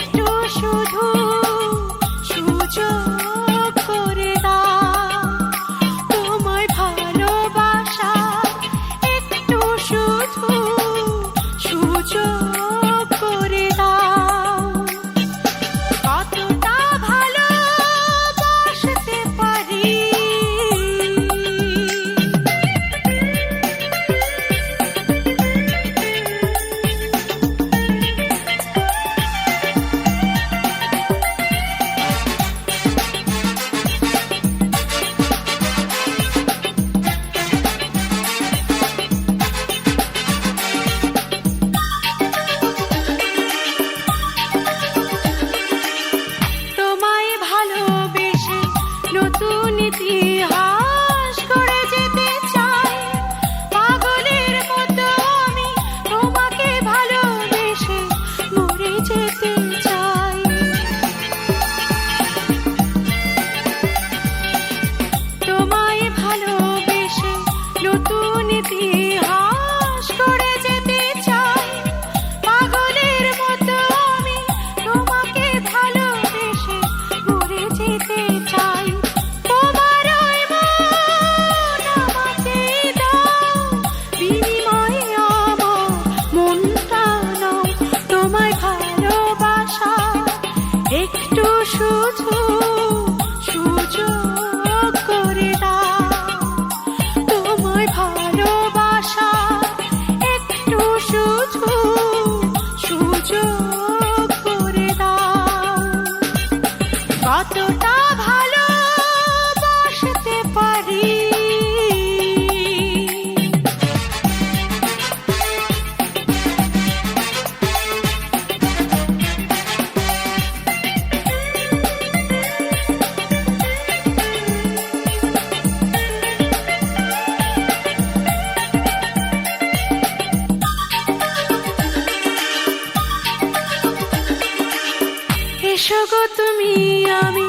একটু শুধু সুযোগ করে দাও, তোমায় ভালোবাসা একটু শুধু সুযোগ করে দাও। কতটা ভালোবাসতে পারি, তোমায় ভালোবেসে নতুন ইতিহাস গড়ে যেতে চাই। পাগলের মতো আমি তোমাকে ভালোবেসে মরে যেতে চাই। তোমায় ভালোবেসে নতুন ইতিহাস গড়ে যেতে চাই। পাগলের মতো আমি তোমাকে ভালোবেসে মরে যেতে চাই। তোমার ওই মন আমাকে দাও, বিনিময়ে আমার মনটা নাও। তোমায় ভালোবাসা একটু শুধু সুযোগ করে দাও, তোমায় ভালোবাসা একটু শুধু সুযোগ করে দাও। কতটা ভালোবাসতে পারি, এসো গো তুমি আমি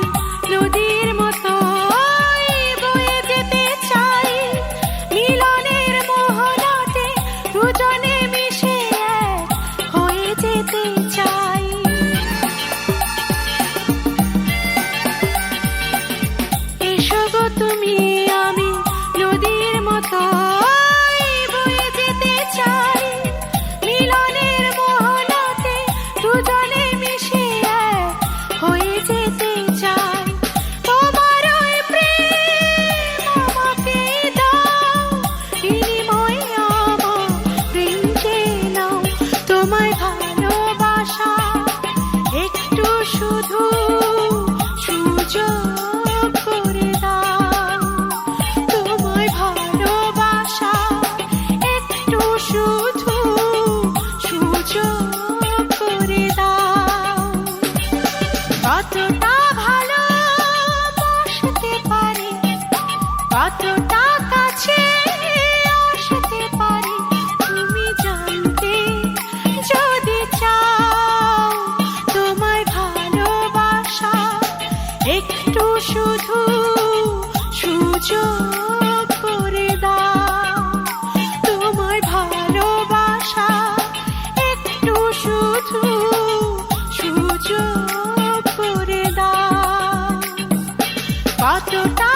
নদীর মতো বয়ে যেতে চাই। মিলনের মোহনাতে দুজনে মিশে এক হয়ে যেতে চাই। এসো গো তুমি আমি নদীর মতো বয়ে যেতে চাই। মিলনের মোহনাতে দুজনে মিশে এক হয়ে যেতে চাই। তোমার ওই প্রেম আমাকে দাও, বিনিময়ে আমার প্রেম যে নাও। তোমায় ভালোবাসা একটু শুধু সুযোগ করে দাও, তোমায় ভালোবাসা একটু শুধু সুযোগ করে দাও। কতটা ভালোবাসতে পারি, কতটা কাছে আসতে পারি, তুমি জানতে যদি চাও। তোমায় ভালোবাসা একটু শুধু সুযোগ করে দাও, তোমায় ভালোবাসা একটু শুধু সুযোগ করে দাও। কতটা